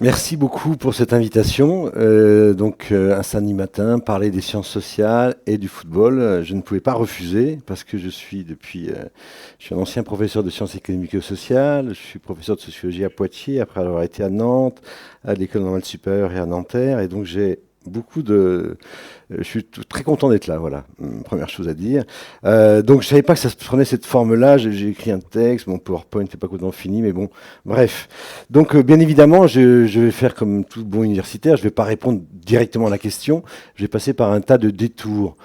Merci beaucoup pour cette invitation. Un samedi matin, parler des sciences sociales et du football, je ne pouvais pas refuser parce que je suis un ancien professeur de sciences économiques et sociales. Je suis professeur de sociologie à Poitiers après avoir été à Nantes, à l'École normale supérieure et à Nanterre. Et donc j'ai je suis très content d'être là, voilà, première chose à dire. Donc je savais pas que ça se prenait cette forme-là, j'ai écrit un texte, mon PowerPoint n'est pas complètement fini, mais bon, bref. Donc bien évidemment, je vais faire comme tout bon universitaire, je vais pas répondre directement à la question, je vais passer par un tas de détours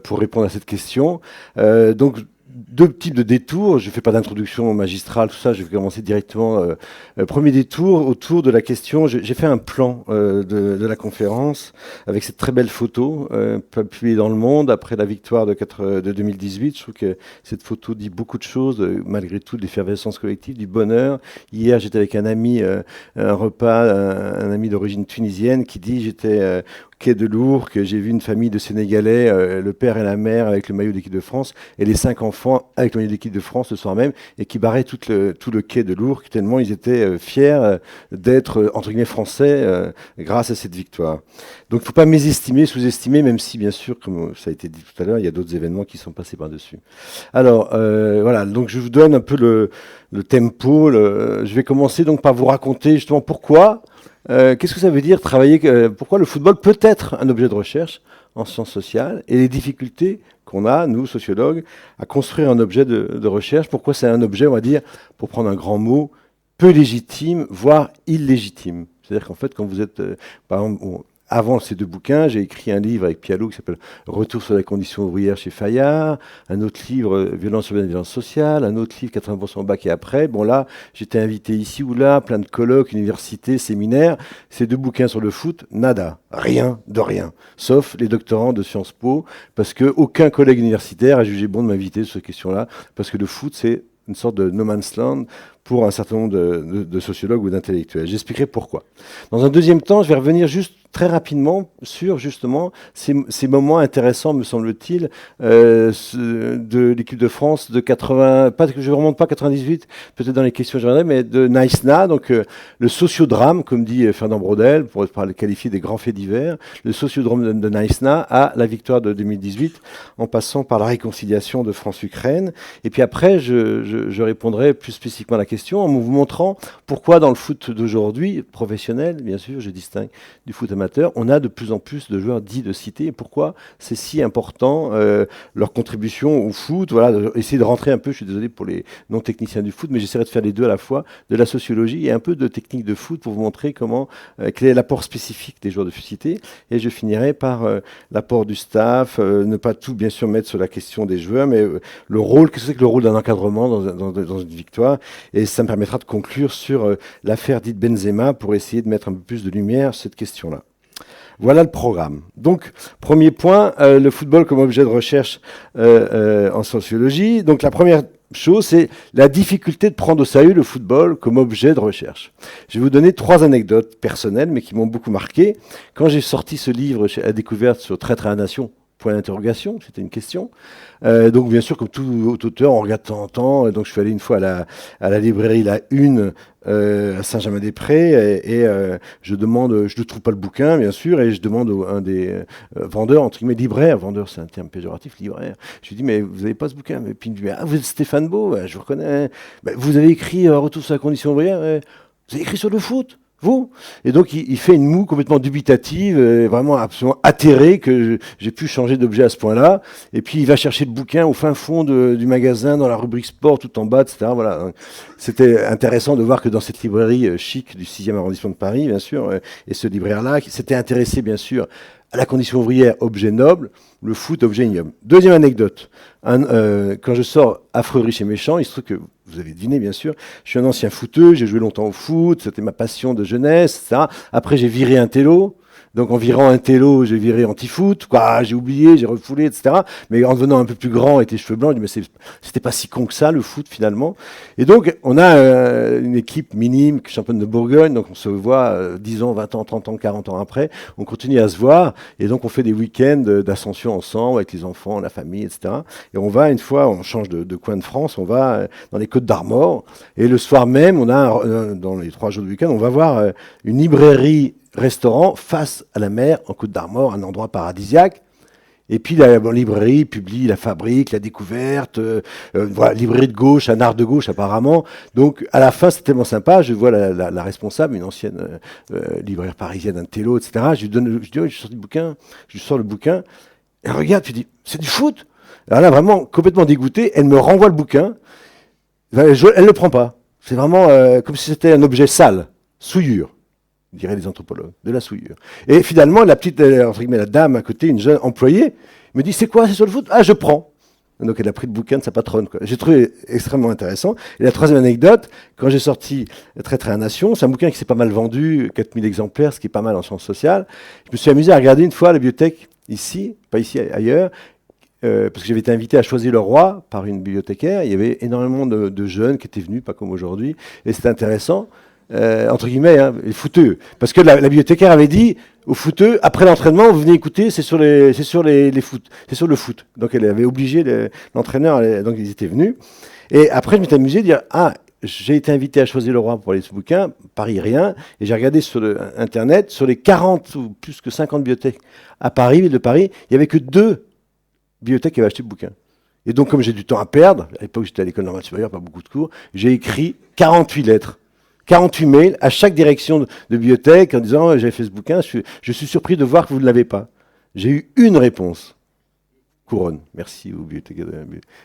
pour répondre à cette question. Donc deux types de détours, je ne fais pas d'introduction magistrale, tout ça, je vais commencer directement. Premier détour, autour de la question, j'ai fait un plan de la conférence avec cette très belle photo publiée dans Le Monde après la victoire de 2018. Je trouve que cette photo dit beaucoup de choses, malgré tout, de l'effervescence collective, du bonheur. Hier, j'étais avec un ami, un repas, un ami d'origine tunisienne qui dit, j'étais quai de Lourdes, que j'ai vu une famille de Sénégalais, le père et la mère avec le maillot de l'équipe de France, et les 5 enfants avec le maillot de l'équipe de France le soir même, et qui barraient tout le quai de Lourdes, tellement ils étaient fiers d'être, entre guillemets, français grâce à cette victoire. Donc il ne faut pas mésestimer, sous-estimer, même si, bien sûr, comme ça a été dit tout à l'heure, il y a d'autres événements qui sont passés par-dessus. Alors, voilà, donc je vous donne un peu le tempo. Je vais commencer donc par vous raconter justement pourquoi. Qu'est-ce que ça veut dire travailler, pourquoi le football peut être un objet de recherche en sciences sociales et les difficultés qu'on a, nous, sociologues, à construire un objet de recherche. Pourquoi c'est un objet, on va dire, pour prendre un grand mot, peu légitime, voire illégitime. C'est-à-dire qu'en fait, quand vous êtes, par exemple, avant ces deux bouquins, j'ai écrit un livre avec Pialou qui s'appelle Retour sur la condition ouvrière chez Fayard, un autre livre, Violence urbaine et violence sociale, un autre livre, 80% au bac et après. Bon là, j'étais invité ici ou là, plein de colloques, universités, séminaires. Ces deux bouquins sur le foot, nada, rien de rien, sauf les doctorants de Sciences Po, parce qu'aucun collègue universitaire a jugé bon de m'inviter sur cette question-là, parce que le foot, c'est une sorte de no man's land pour un certain nombre de sociologues ou d'intellectuels. J'expliquerai pourquoi. Dans un deuxième temps, je vais revenir juste très rapidement sur justement ces moments intéressants, me semble-t-il, de l'équipe de France de 80, pas que je ne remonte pas 98, peut-être dans les questions je reviendrai, mais de Naïsna, donc le sociodrame, comme dit Fernand Braudel, pour le qualifier des grands faits divers, le sociodrame de Naïsna à la victoire de 2018, en passant par la réconciliation de France-Ukraine. Et puis après, je répondrai plus spécifiquement à la question en vous montrant pourquoi dans le foot d'aujourd'hui, professionnel, bien sûr, je distingue du foot amateur, on a de plus en plus de joueurs dits de cité, et pourquoi c'est si important leur contribution au foot. Voilà, essayer de rentrer un peu, je suis désolé pour les non-techniciens du foot, mais j'essaierai de faire les deux à la fois, de la sociologie et un peu de technique de foot pour vous montrer quel est l'apport spécifique des joueurs de cité. Et je finirai par l'apport du staff, ne pas tout bien sûr mettre sur la question des joueurs, mais le rôle, qu'est-ce que c'est que le rôle d'un encadrement dans une victoire. Et ça me permettra de conclure sur l'affaire dite Benzema pour essayer de mettre un peu plus de lumière sur cette question-là. Voilà le programme. Donc, premier point, le football comme objet de recherche en sociologie. Donc, la première chose, c'est la difficulté de prendre au sérieux le football comme objet de recherche. Je vais vous donner 3 anecdotes personnelles, mais qui m'ont beaucoup marqué. Quand j'ai sorti ce livre à découverte sur Traître à la nation, point d'interrogation, c'était une question. Donc bien sûr, comme tout auteur, on regarde de temps en temps. Donc je suis allé une fois à la librairie La Une à Saint-Germain-des-Prés et je ne trouve pas le bouquin, bien sûr, et je demande à un des vendeurs, entre guillemets, libraire, vendeur c'est un terme péjoratif, libraire. Je lui dis, mais vous n'avez pas ce bouquin? Et puis il me dit, ah, vous êtes Stéphane Beau, je vous reconnais. Vous avez écrit Retour sur la condition ouvrière, vous avez écrit sur le foot? Vous? Et donc, il fait une moue complètement dubitative, vraiment absolument atterré que j'ai pu changer d'objet à ce point-là. Et puis, il va chercher le bouquin au fin fond du magasin, dans la rubrique sport, tout en bas, etc. Voilà. C'était intéressant de voir que dans cette librairie chic du 6e arrondissement de Paris, bien sûr, et ce libraire-là, qui s'était intéressé, bien sûr, à la condition ouvrière, objet noble, le foot, objet ignoble. Deuxième anecdote. Quand je sors Affreux, riche et méchant, il se trouve que, vous avez deviné bien sûr, je suis un ancien footeux, j'ai joué longtemps au foot, c'était ma passion de jeunesse, etc. Après j'ai viré un télo, Donc en virant un télo, j'ai viré anti-foot, quoi, j'ai oublié, j'ai refoulé, etc. Mais en devenant un peu plus grand avec les cheveux blancs, je me dis, mais c'était pas si con que ça, le foot, finalement. Et donc, on a une équipe minime, championne de Bourgogne, donc on se voit 10 ans, 20 ans, 30 ans, 40 ans après, on continue à se voir, et donc on fait des week-ends d'ascension ensemble, avec les enfants, la famille, etc. Et on va, une fois, on change de coin de France, on va dans les Côtes d'Armor, et le soir même, on a, dans les 3 jours de week-end, on va voir une librairie-restaurant face à la mer, en Côte d'Armor, un endroit paradisiaque. Et puis la librairie publie La Fabrique, La Découverte, voilà, librairie de gauche, un art de gauche apparemment. Donc à la fin, c'est tellement sympa. Je vois la responsable, une ancienne libraire parisienne, un télo, etc. Je lui donne, je dis, oh, je sors le bouquin, je lui sors le bouquin. Elle regarde, puis dit, c'est du foot. Alors là, vraiment complètement dégoûtée, elle me renvoie le bouquin. Elle ne le prend pas. C'est vraiment comme si c'était un objet sale, souillure, diraient les anthropologues, de la souillure. Et finalement, la petite, entre guillemets, la dame à côté, une jeune employée, me dit, c'est quoi, c'est sur le foot? Ah, je prends. Donc elle a pris le bouquin de sa patronne, quoi. J'ai trouvé extrêmement intéressant. Et la troisième anecdote, quand j'ai sorti Traître à la Nation, c'est un bouquin qui s'est pas mal vendu, 4000 exemplaires, ce qui est pas mal en sciences sociales. Je me suis amusé à regarder une fois à la bibliothèque, ici, pas ici, ailleurs, parce que j'avais été invité à Choisir le Roi par une bibliothécaire. Il y avait énormément de jeunes qui étaient venus, pas comme aujourd'hui, et c'était intéressant. Entre guillemets, hein, les footeux. Parce que la bibliothécaire avait dit aux footeux, après l'entraînement, vous venez écouter, c'est sur le foot. Donc elle avait obligé l'entraîneur, donc ils étaient venus. Et après, je m'étais amusé à dire, ah, j'ai été invité à Choisir le Roi pour aller ce bouquin, Paris rien, et j'ai regardé sur Internet, sur les 40 ou plus que 50 bibliothèques à Paris, ville de Paris, il n'y avait que 2 bibliothèques qui avaient acheté le bouquin. Et donc, comme j'ai du temps à perdre, à l'époque j'étais à l'école normale supérieure, pas beaucoup de cours, j'ai écrit 48 lettres. 48 mails à chaque direction de bibliothèque en disant j'avais fait ce bouquin, je suis surpris de voir que vous ne l'avez pas. J'ai eu une réponse. Couronne. Merci aux bibliothécaires.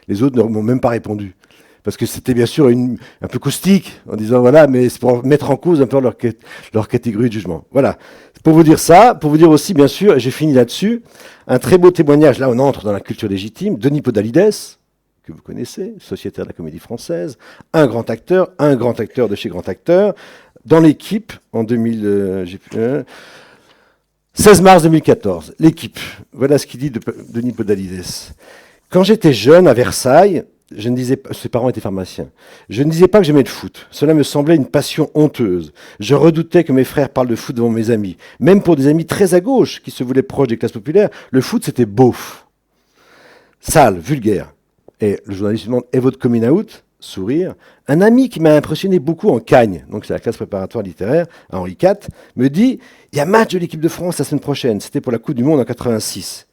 Les autres ne m'ont même pas répondu. Parce que c'était bien sûr un peu caustique, en disant voilà, mais c'est pour mettre en cause un peu leur catégorie de jugement. Voilà. Pour vous dire ça, pour vous dire aussi, bien sûr, et j'ai fini là-dessus, un très beau témoignage, là on entre dans la culture légitime, Denis Podalides, que vous connaissez, sociétaire de la Comédie Française, un grand acteur de chez Grand Acteur, dans l'équipe en 16 mars 2014. L'équipe, voilà ce qu'il dit de Denis Podalides. Quand j'étais jeune à Versailles, je ne disais pas, ses parents étaient pharmaciens, je ne disais pas que j'aimais le foot. Cela me semblait une passion honteuse. Je redoutais que mes frères parlent de foot devant mes amis. Même pour des amis très à gauche, qui se voulaient proches des classes populaires, le foot c'était beauf, sale, vulgaire. Et le journaliste lui demande, et votre coming out? Sourire. Un ami qui m'a impressionné beaucoup en Cagne, donc c'est la classe préparatoire littéraire, à Henri IV, me dit, il y a match de l'équipe de France la semaine prochaine. C'était pour la Coupe du Monde en 1986.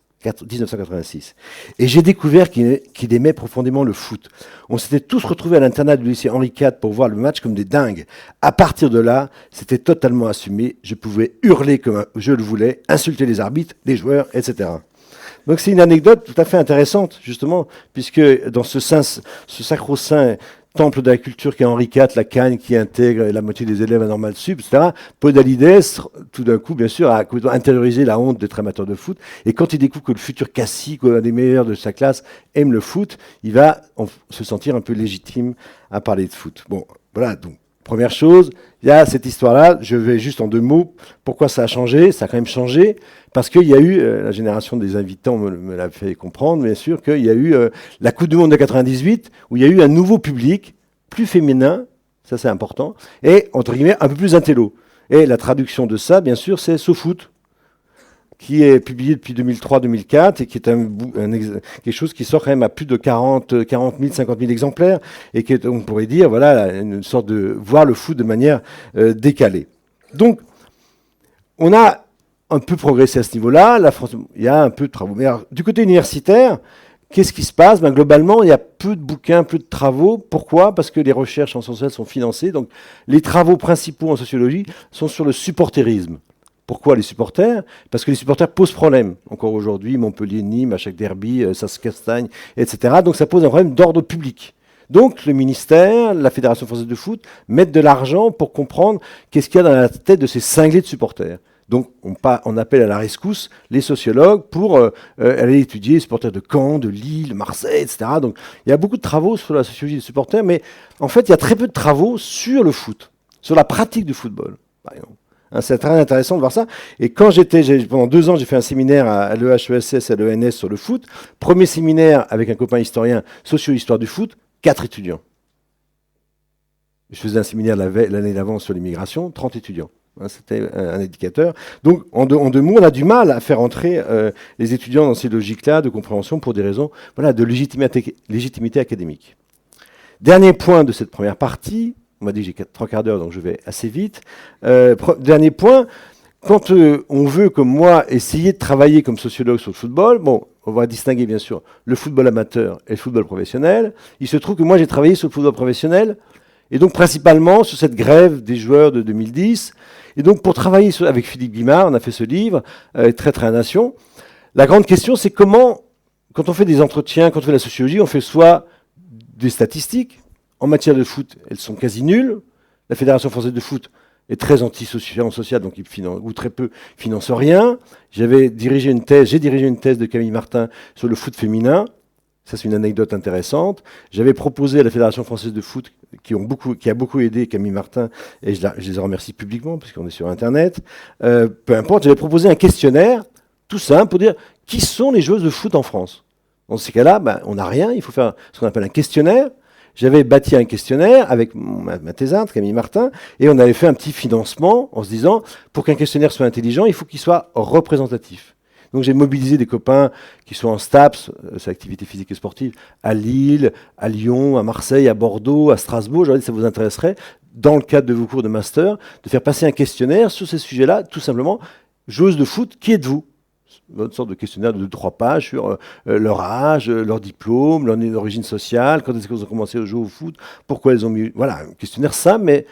Et j'ai découvert qu'il aimait profondément le foot. On s'était tous retrouvés à l'internat du lycée Henri IV pour voir le match comme des dingues. À partir de là, c'était totalement assumé. Je pouvais hurler comme je le voulais, insulter les arbitres, les joueurs, etc. Donc c'est une anecdote tout à fait intéressante, justement, puisque dans ce sacro-saint temple de la culture qu'est Henri IV, la Cagne qui intègre la moitié des élèves à Normal Sup, etc., Podalides, tout d'un coup, bien sûr, a intériorisé la honte d'être amateur de foot. Et quand il découvre que le futur cacique, un des meilleurs de sa classe, aime le foot, il va se sentir un peu légitime à parler de foot. Bon, voilà, donc. Première chose, il y a cette histoire-là, je vais juste en 2 mots, pourquoi ça a changé? Ça a quand même changé, parce qu'il y a eu, la génération des invitants me l'a fait comprendre, bien sûr, qu'il y a eu la Coupe du Monde de 98, où il y a eu un nouveau public, plus féminin, ça c'est important, et, entre guillemets, un peu plus intello. Et la traduction de ça, bien sûr, c'est SoFoot, qui est publié depuis 2003-2004 et qui est quelque chose qui sort quand même à plus de 40 000, 50 000 exemplaires et qui est, on pourrait dire, voilà, une sorte de voir le foot de manière décalée. Donc, on a un peu progressé à ce niveau-là. La France, il y a un peu de travaux. Mais alors, du côté universitaire, qu'est-ce qui se passe? Globalement, il y a peu de bouquins, peu de travaux. Pourquoi? Parce que les recherches en sciences sociales sont financées. Donc, les travaux principaux en sociologie sont sur le supporterisme. Pourquoi les supporters? Parce que les supporters posent problème. Encore aujourd'hui, Montpellier, Nîmes, à chaque derby, Sasse-Castagne, etc. Donc ça pose un problème d'ordre public. Donc le ministère, la Fédération française de foot, mettent de l'argent pour comprendre qu'est-ce qu'il y a dans la tête de ces cinglés de supporters. Donc on appelle à la rescousse les sociologues pour aller étudier les supporters de Caen, de Lille, Marseille, etc. Donc il y a beaucoup de travaux sur la sociologie des supporters, mais en fait il y a très peu de travaux sur le foot, sur la pratique du football, par exemple. Hein, c'est très intéressant de voir ça. Et quand pendant 2 ans, j'ai fait un séminaire à l'EHESS, à l'ENS sur le foot. Premier séminaire avec un copain historien, socio-histoire du foot, 4 étudiants. Je faisais un séminaire l'année d'avant sur l'immigration, 30 étudiants. Hein, c'était un indicateur. Donc, en deux mots, on a du mal à faire entrer les étudiants dans ces logiques-là de compréhension pour des raisons de légitimité académique. Dernier point de cette première partie, on m'a dit que j'ai 3 quarts d'heure, donc je vais assez vite. Dernier point, quand on veut, comme moi, essayer de travailler comme sociologue sur le football, bon, on va distinguer bien sûr le football amateur et le football professionnel. Il se trouve que moi, j'ai travaillé sur le football professionnel, et donc principalement sur cette grève des joueurs de 2010. Et donc pour travailler avec Philippe Guimard, on a fait ce livre, Traître à la Nation. La grande question, c'est comment, quand on fait des entretiens, quand on fait de la sociologie, on fait soit des statistiques. En matière de foot, elles sont quasi nulles. La Fédération française de foot est très anti-social, donc il finance, ou très peu, finance rien. J'ai dirigé une thèse de Camille Martin sur le foot féminin. Ça, c'est une anecdote intéressante. J'avais proposé à la Fédération française de foot, qui a beaucoup aidé Camille Martin, et je les remercie publiquement, puisqu'on est sur Internet. Peu importe, j'avais proposé un questionnaire, tout simple, pour dire qui sont les joueuses de foot en France. Dans ces cas-là, on n'a rien, il faut faire ce qu'on appelle un questionnaire. J'avais bâti un questionnaire avec ma thésarde, Camille Martin, et on avait fait un petit financement en se disant, pour qu'un questionnaire soit intelligent, il faut qu'il soit représentatif. Donc j'ai mobilisé des copains qui sont en STAPS, c'est l'activité physique et sportive, à Lille, à Lyon, à Marseille, à Bordeaux, à Strasbourg. J'aurais dit que ça vous intéresserait, dans le cadre de vos cours de master, de faire passer un questionnaire sur ces sujets-là, tout simplement, joueuse de foot, qui êtes-vous ? Une sorte de questionnaire de 3 pages sur leur âge, leur diplôme, leur origine sociale, quand est-ce qu'ils ont commencé à jouer au foot, pourquoi ils ont mis... Voilà, un questionnaire simple, mais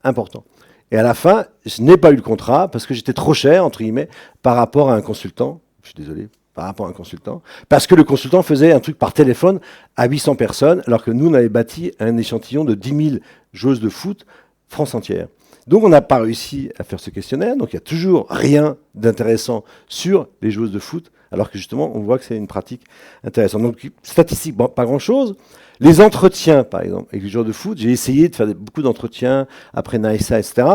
important. Et à la fin, je n'ai pas eu le contrat, parce que j'étais trop cher, entre guillemets, par rapport à un consultant. Je suis désolé, par rapport à un consultant, parce que le consultant faisait un truc par téléphone à 800 personnes, alors que nous, on avait bâti un échantillon de 10 000 joueuses de foot, France entière. Donc on n'a pas réussi à faire ce questionnaire, donc il n'y a toujours rien d'intéressant sur les joueuses de foot, alors que justement, on voit que c'est une pratique intéressante. Donc statistique, bon, pas grand-chose. Les entretiens, par exemple, avec les joueurs de foot, j'ai essayé de faire beaucoup d'entretiens après NAESA, etc.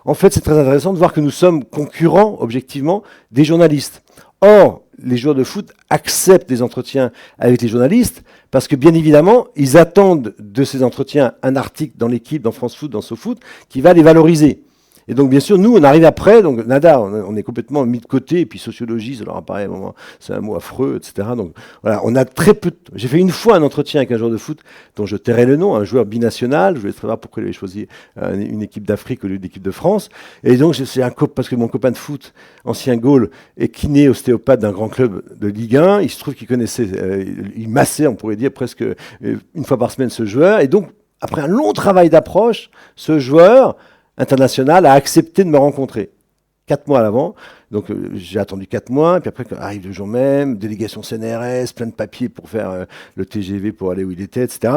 En fait, c'est très intéressant de voir que nous sommes concurrents, objectivement, des journalistes. Or, les joueurs de foot acceptent des entretiens avec les journalistes parce que, bien évidemment, ils attendent de ces entretiens un article dans l'équipe, dans France Foot, dans SoFoot, qui va les valoriser. Et donc, bien sûr, nous, on arrive après, donc nada, on est complètement mis de côté, et puis sociologie, ça leur apparaît, c'est un mot affreux, etc. Donc, voilà, on a très peu J'ai fait une fois un entretien avec un joueur de foot dont je tairai le nom, un joueur binational. Je voulais savoir pourquoi il avait choisi une équipe d'Afrique au lieu d'équipe de France. Et donc, parce que mon copain de foot, ancien Gaulle, est kiné ostéopathe d'un grand club de Ligue 1. Il se trouve qu'il connaissait, il massait, on pourrait dire, presque une fois par semaine ce joueur. Et donc, après un long travail d'approche, ce joueur international a accepté de me rencontrer 4 mois à l'avant. Donc j'ai attendu 4 mois, et puis après arrive le jour même, délégation CNRS, plein de papiers pour faire le TGV pour aller où il était, etc.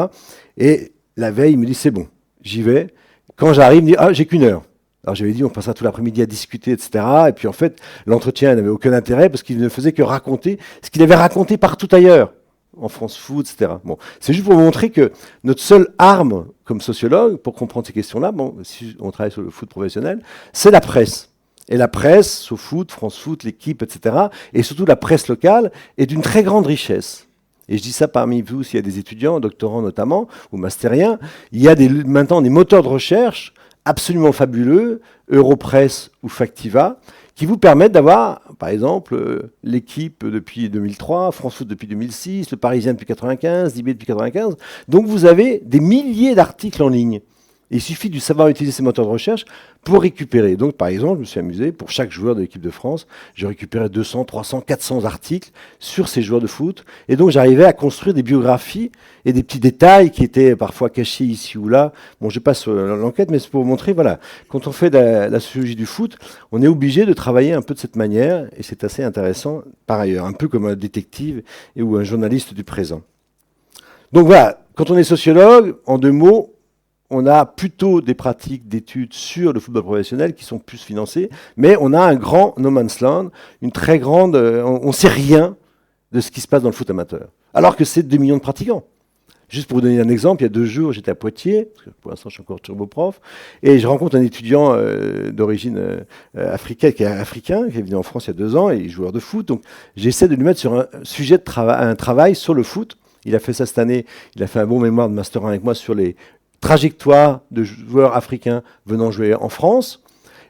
Et la veille, il me dit c'est bon, j'y vais. Quand j'arrive, il me dit j'ai qu'une heure. Alors j'avais dit on passera tout l'après-midi à discuter, etc. Et puis en fait, l'entretien n'avait aucun intérêt parce qu'il ne faisait que raconter ce qu'il avait raconté partout ailleurs, en France Foot, etc. Bon, c'est juste pour vous montrer que notre seule arme comme sociologue, pour comprendre ces questions-là, bon, si on travaille sur le foot professionnel, c'est la presse. Et la presse, SoFoot, France Foot, l'équipe, etc., et surtout la presse locale, est d'une très grande richesse. Et je dis ça parmi vous, s'il y a des étudiants, doctorants notamment, ou mastériens, il y a maintenant des moteurs de recherche absolument fabuleux, Europresse ou Factiva, qui vous permettent d'avoir, par exemple, l'équipe depuis 2003, France Foot depuis 2006, le Parisien depuis 1995, DB depuis 1995. Donc vous avez des milliers d'articles en ligne. Et il suffit de savoir utiliser ces moteurs de recherche pour récupérer. Donc, par exemple, je me suis amusé, pour chaque joueur de l'équipe de France, j'ai récupéré 200, 300, 400 articles sur ces joueurs de foot. Et donc, j'arrivais à construire des biographies et des petits détails qui étaient parfois cachés ici ou là. Bon, je passe sur l'enquête, mais c'est pour vous montrer, voilà, quand on fait de la sociologie du foot, on est obligé de travailler un peu de cette manière, et c'est assez intéressant par ailleurs, un peu comme un détective ou un journaliste du présent. Donc voilà, quand on est sociologue, en 2 mots, on a plutôt des pratiques d'études sur le football professionnel qui sont plus financées, mais on a un grand no man's land, une très grande... on ne sait rien de ce qui se passe dans le foot amateur, alors que c'est 2 millions de pratiquants. Juste pour vous donner un exemple, il y a 2 jours, j'étais à Poitiers, parce que pour l'instant je suis encore turbo-prof, et je rencontre un étudiant d'origine africaine, qui est venu en France il y a 2 ans, et il est joueur de foot. Donc j'essaie de lui mettre sur un sujet de un travail sur le foot. Il a fait ça cette année, il a fait un bon mémoire de Master 1 avec moi sur les trajectoires de joueurs africains venant jouer en France.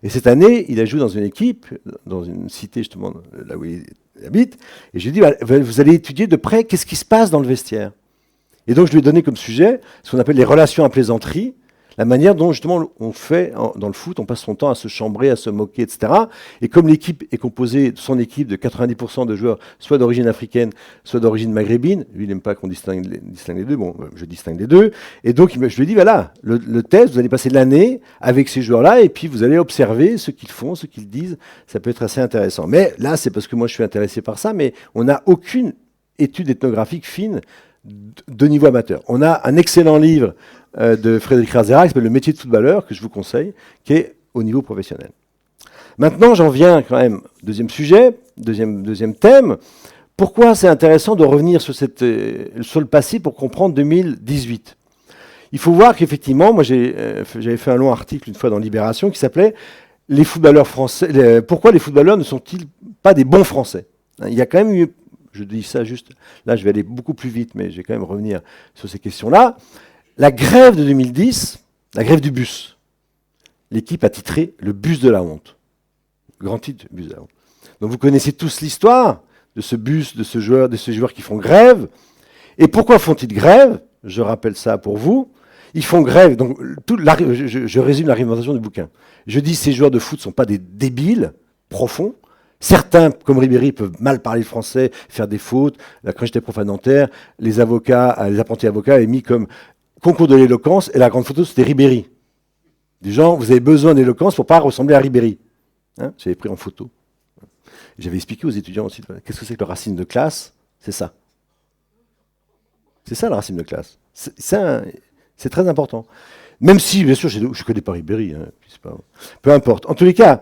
Et cette année, il a joué dans une équipe, dans une cité justement, là où il habite, et je lui ai dit, vous allez étudier de près qu'est-ce qui se passe dans le vestiaire. Et donc je lui ai donné comme sujet ce qu'on appelle les relations à plaisanterie, la manière dont justement on fait dans le foot, on passe son temps à se chambrer, à se moquer, etc. Et comme l'équipe est composée, son équipe, de 90% de joueurs, soit d'origine africaine, soit d'origine maghrébine, lui il n'aime pas qu'on distingue les deux, bon, je distingue les deux. Et donc je lui ai dit, voilà, le test, vous allez passer l'année avec ces joueurs-là, et puis vous allez observer ce qu'ils font, ce qu'ils disent, ça peut être assez intéressant. Mais là, c'est parce que moi je suis intéressé par ça, mais on n'a aucune étude ethnographique fine de niveau amateur. On a un excellent livre de Frédéric Razera qui s'appelle Le métier de footballeur, que je vous conseille, qui est au niveau professionnel. Maintenant, j'en viens quand même, deuxième sujet, deuxième thème. Pourquoi c'est intéressant de revenir sur le passé pour comprendre 2018 ? Il faut voir qu'effectivement, moi j'avais fait un long article une fois dans Libération qui s'appelait « Les footballeurs français, pourquoi les footballeurs ne sont-ils pas des bons Français ?» Il y a quand même eu, je dis ça juste, là je vais aller beaucoup plus vite, mais je vais quand même revenir sur ces questions-là. La grève de 2010, la grève du bus, l'équipe a titré « Le bus de la honte ». Grand titre, bus de la honte. Donc vous connaissez tous l'histoire de ce bus, de ces joueurs qui font grève. Et pourquoi font-ils grève ? Je rappelle ça pour vous. Ils font grève, donc je résume l'argumentation du bouquin. Je dis ces joueurs de foot ne sont pas des débiles profonds. Certains, comme Ribéry, peuvent mal parler le français, faire des fautes. Là, quand j'étais prof à Nanterre, les apprentis avocats avaient mis comme concours de l'éloquence, et la grande photo, c'était Ribéry. Des gens, vous avez besoin d'éloquence pour ne pas ressembler à Ribéry. Hein, j'avais pris en photo. J'avais expliqué aux étudiants aussi, qu'est-ce que c'est que le racine de classe ? C'est ça. C'est ça, la racine de classe. C'est très important. Même si, bien sûr, je ne connais pas Ribéry. Hein, peu importe. En tous les cas,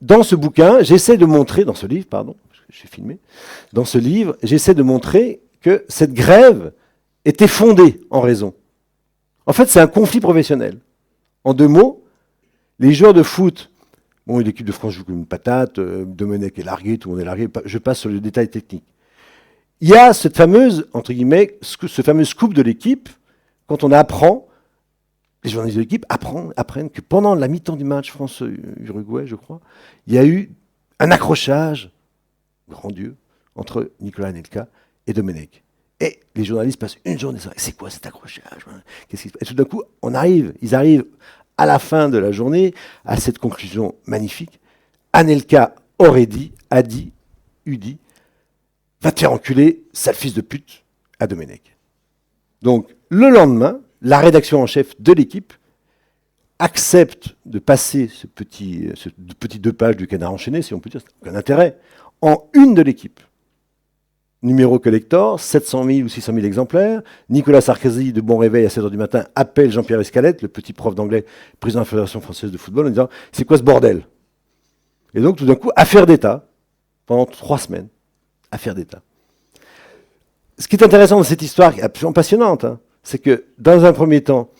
dans ce bouquin, j'essaie de montrer, dans ce livre, pardon, parce que j'ai filmé, dans ce livre, j'essaie de montrer que cette grève était fondée en raison. En fait, c'est un conflit professionnel. En 2 mots, les joueurs de foot, bon, l'équipe de France joue comme une patate, Domenech est largué, tout le monde est largué, je passe sur le détail technique. Il y a cette fameuse, entre guillemets, ce fameux scoop de l'équipe, quand on apprend, les journalistes de l'équipe apprennent que pendant la mi-temps du match France-Uruguay, je crois, il y a eu un accrochage, grand Dieu, entre Nicolas Anelka et Domenech. Et les journalistes passent une journée, c'est quoi cet accrochage ? Et tout d'un coup, ils arrivent à la fin de la journée à cette conclusion magnifique. Anelka a dit, va te faire enculer, sale fils de pute, à Domenech. Donc, le lendemain, la rédaction en chef de l'équipe accepte de passer ce petit 2 pages du Canard enchaîné, si on peut dire, ça n'a aucun intérêt, en une de l'équipe. Numéro collector, 700 000 ou 600 000 exemplaires. Nicolas Sarkozy, de bon réveil à 7 h du matin, appelle Jean-Pierre Escalette, le petit prof d'anglais, président de la Fédération française de football, en disant « C'est quoi ce bordel ?» Et donc, tout d'un coup, affaire d'État, pendant 3 semaines. Affaire d'État. Ce qui est intéressant dans cette histoire, qui est absolument passionnante, hein, c'est que, dans un premier temps,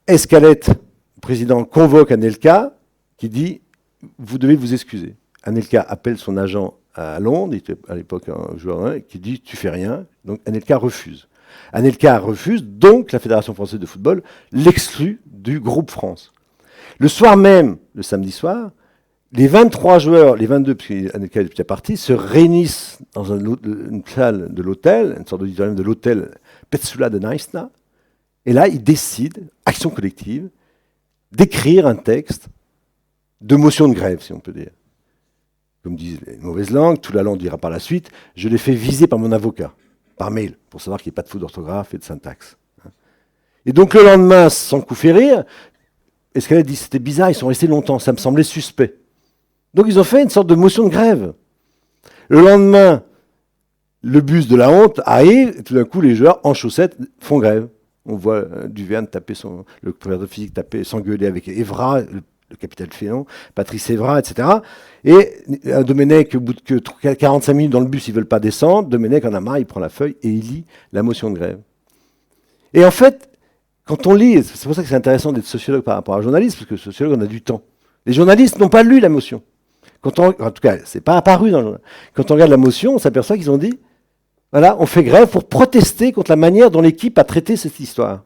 Escalette, le président, convoque Anelka, qui dit « Vous devez vous excuser ». Anelka appelle son agent à Londres, il était à l'époque un joueur, qui dit « Tu fais rien ». Donc Anelka refuse. Anelka refuse, donc la Fédération française de football l'exclut du groupe France. Le soir même, le samedi soir, les 23 joueurs, les 22, puisque Anelka est déjà parti, se réunissent dans une salle de l'hôtel, une sorte d'auditorium de l'hôtel Petsula de Naïsna, et là, ils décident, action collective, d'écrire un texte de motion de grève, si on peut dire. Comme disent les mauvaises langues, tout l'allant dira par la suite, je l'ai fait viser par mon avocat, par mail, pour savoir qu'il n'y ait pas de faute d'orthographe et de syntaxe. Et donc le lendemain, sans coup fait rire, Escalette dit, c'était bizarre, ils sont restés longtemps, ça me semblait suspect. Donc ils ont fait une sorte de motion de grève. Le lendemain, le bus de la honte arrive, et tout d'un coup, les joueurs en chaussettes font grève. On voit Duverne taper le professeur de physique s'engueuler avec Evra, le capitaine Fénon, Patrice Evra, etc. Et Domenech, au bout de 45 minutes dans le bus, ils ne veulent pas descendre. Domenech en a marre, il prend la feuille et il lit la motion de grève. Et en fait, quand on lit, c'est pour ça que c'est intéressant d'être sociologue par rapport à un journaliste, parce que sociologue, on a du temps. Les journalistes n'ont pas lu la motion. En tout cas, c'est pas apparu dans le journal. Quand on regarde la motion, on s'aperçoit qu'ils ont dit, voilà, on fait grève pour protester contre la manière dont l'équipe a traité cette histoire.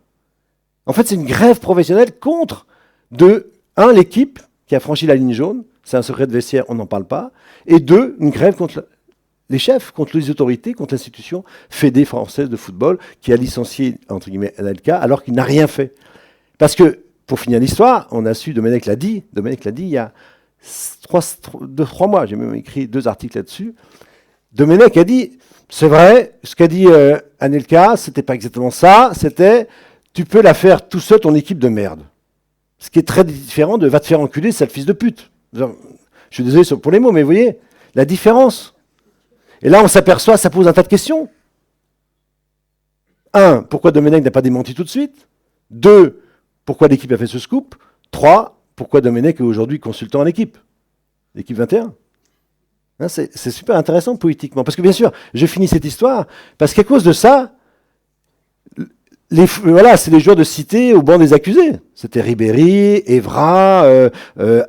En fait, c'est une grève professionnelle contre, l'équipe qui a franchi la ligne jaune, c'est un secret de vestiaire, on n'en parle pas, et deux, une grève contre les chefs, contre les autorités, contre l'institution Fédé française de football, qui a licencié, entre guillemets, Anelka, alors qu'il n'a rien fait. Parce que, pour finir l'histoire, on a su, Domenech l'a dit il y a 3 mois, j'ai même écrit 2 articles là-dessus, Domenech a dit, c'est vrai, ce qu'a dit Anelka, c'était pas exactement ça, c'était, tu peux la faire tout seul, ton équipe de merde. Ce qui est très différent de va te faire enculer, sale fils de pute. Je suis désolé pour les mots, mais vous voyez, la différence. Et là, on s'aperçoit, ça pose un tas de questions. 1, pourquoi Domenech n'a pas démenti tout de suite? 2, pourquoi l'équipe a fait ce scoop? 3, pourquoi Domenech est aujourd'hui consultant en équipe? L'équipe 21. Hein, c'est super intéressant politiquement. Parce que bien sûr, je finis cette histoire, parce qu'à cause de ça, c'est les joueurs de cité au banc des accusés. C'était Ribéry, Evra,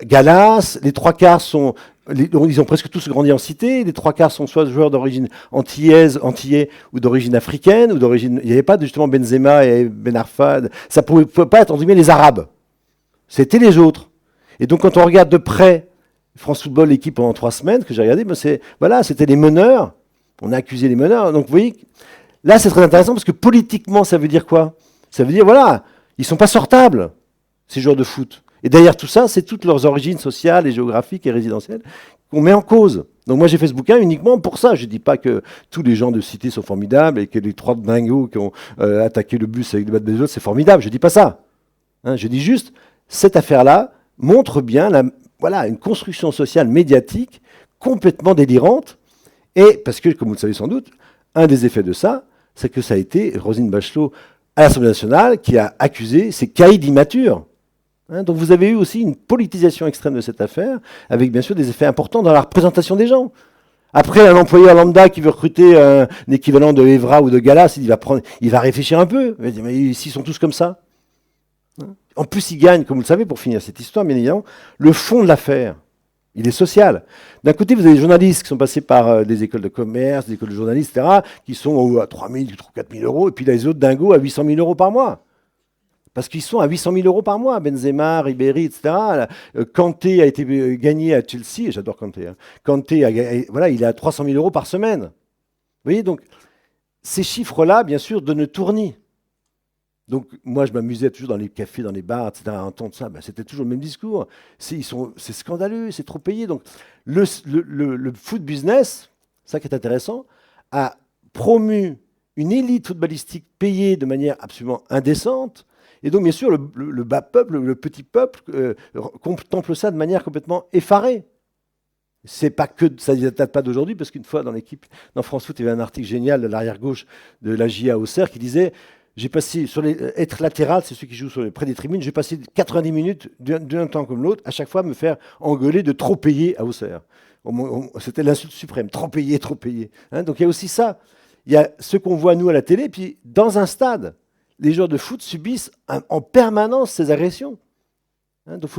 Gallas. Les 3 quarts sont... ils ont presque tous grandi en cité. Les 3 quarts sont soit joueurs d'origine antillais ou d'origine africaine, ou d'origine... Il n'y avait pas justement Benzema et Ben Arfa. Ça ne pouvait pas être, entre guillemets, les Arabes. C'était les autres. Et donc, quand on regarde de près France Football, l'équipe pendant 3 semaines, que j'ai regardé, c'était les meneurs. On a accusé les meneurs. Donc, vous voyez... Là, c'est très intéressant parce que politiquement, ça veut dire quoi? Ça veut dire, voilà, ils ne sont pas sortables, ces joueurs de foot. Et derrière tout ça, c'est toutes leurs origines sociales et géographiques et résidentielles qu'on met en cause. Donc moi, j'ai fait ce bouquin uniquement pour ça. Je ne dis pas que tous les gens de cité sont formidables et que les 3 dingos qui ont attaqué le bus avec des battes de autres, c'est formidable. Je ne dis pas ça. Hein, je dis juste, cette affaire-là montre bien une construction sociale médiatique complètement délirante. Et parce que, comme vous le savez sans doute, un des effets de ça, c'est que ça a été Roselyne Bachelot à l'Assemblée nationale qui a accusé ces caïds immatures. Hein, donc vous avez eu aussi une politisation extrême de cette affaire, avec bien sûr des effets importants dans la représentation des gens. Après, un employeur lambda qui veut recruter un équivalent de Evra ou de Gallas, il va réfléchir un peu. Il va dire, mais ici, ils sont tous comme ça. Hein, en plus, ils gagnent, comme vous le savez, pour finir cette histoire, bien évidemment, le fond de l'affaire. Il est social. D'un côté, vous avez des journalistes qui sont passés par des écoles de commerce, des écoles de journalistes, etc., qui sont à 3 000, 4 000 euros, et puis les autres dingos à 800 000 euros par mois. Parce qu'ils sont à 800 000 euros par mois. Benzema, Ribéry, etc. Kanté a été gagné à Chelsea, j'adore Kanté. Hein. Kanté, il est à 300 000 euros par semaine. Vous voyez, donc, ces chiffres-là, bien sûr, donnent tournis. Donc, moi, je m'amusais toujours dans les cafés, dans les bars, etc., à entendre ça. C'était toujours le même discours. C'est scandaleux, c'est trop payé. Donc, le foot business, ça qui est intéressant, a promu une élite footballistique payée de manière absolument indécente. Et donc, bien sûr, le bas peuple, le petit peuple, contemple ça de manière complètement effarée. C'est pas que ça ne date pas d'aujourd'hui, parce qu'une fois dans France Foot, il y avait un article génial de l'arrière-gauche de la JA Auxerre qui disait... J'ai passé être latéral, c'est ceux qui jouent près des tribunes. J'ai passé 90 minutes d'un temps comme l'autre, à chaque fois me faire engueuler de trop payer à Auxerre. C'était l'insulte suprême, trop payer, trop payer. Hein, donc il y a aussi ça. Il y a ce qu'on voit nous à la télé, puis dans un stade, les joueurs de foot subissent en permanence ces agressions. Hein, donc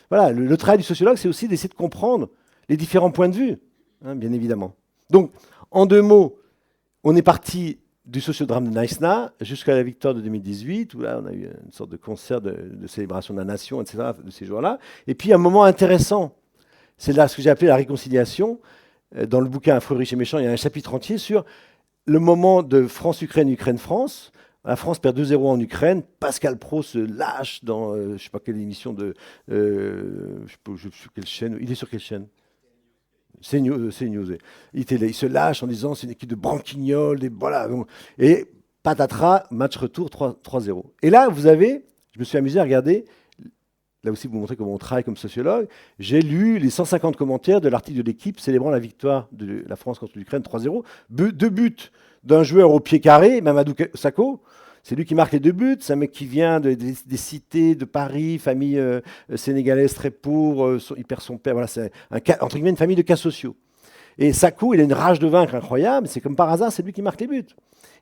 le travail du sociologue, c'est aussi d'essayer de comprendre les différents points de vue, hein, bien évidemment. Donc, en 2 mots, on est parti du sociodrame de Naïsna jusqu'à la victoire de 2018, où là, on a eu une sorte de concert de célébration de la nation, etc., de ces jours-là. Et puis, un moment intéressant, c'est là ce que j'ai appelé la réconciliation. Dans le bouquin Affreux, riche et méchant, il y a un chapitre entier sur le moment de France-Ukraine, Ukraine-France. La France perd 2-0 en Ukraine. Pascal Praud se lâche dans, je ne sais pas quelle émission de... je ne sais plus quelle chaîne. Il est sur quelle chaîne? C'est News. Il se lâche en disant c'est une équipe de branquignoles. Et patatras, match retour 3-0. Et là, je me suis amusé à regarder, là aussi vous montrez comment on travaille comme sociologue, j'ai lu les 150 commentaires de l'article de l'équipe célébrant la victoire de la France contre l'Ukraine 3-0. 2 buts d'un joueur au pied carré, Mamadou Sakho. C'est lui qui marque les 2 buts. C'est un mec qui vient des cités de Paris, famille sénégalaise très pauvre. Il perd son père. Voilà, c'est entre guillemets une famille de cas sociaux. Et Sakho, il a une rage de vaincre incroyable. C'est comme par hasard, c'est lui qui marque les buts.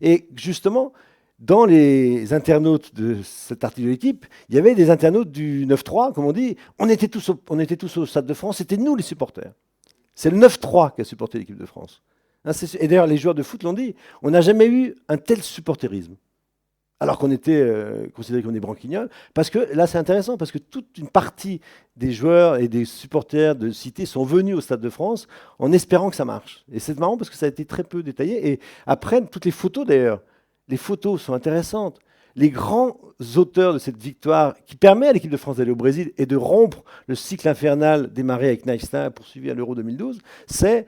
Et justement, dans les internautes de cet article de l'équipe, il y avait des internautes du 9-3, comme on dit. On était tous au Stade de France, c'était nous les supporters. C'est le 9-3 qui a supporté l'équipe de France. Hein, et d'ailleurs, les joueurs de foot l'ont dit, on n'a jamais eu un tel supporterisme. Alors qu'on était considérés comme des branquignoles. Parce que là, c'est intéressant, parce que toute une partie des joueurs et des supporters de Cité sont venus au Stade de France en espérant que ça marche. Et c'est marrant parce que ça a été très peu détaillé. Et après, toutes les photos d'ailleurs, les photos sont intéressantes. Les grands auteurs de cette victoire qui permet à l'équipe de France d'aller au Brésil et de rompre le cycle infernal démarré avec Neistat, poursuivi à l'Euro 2012, c'est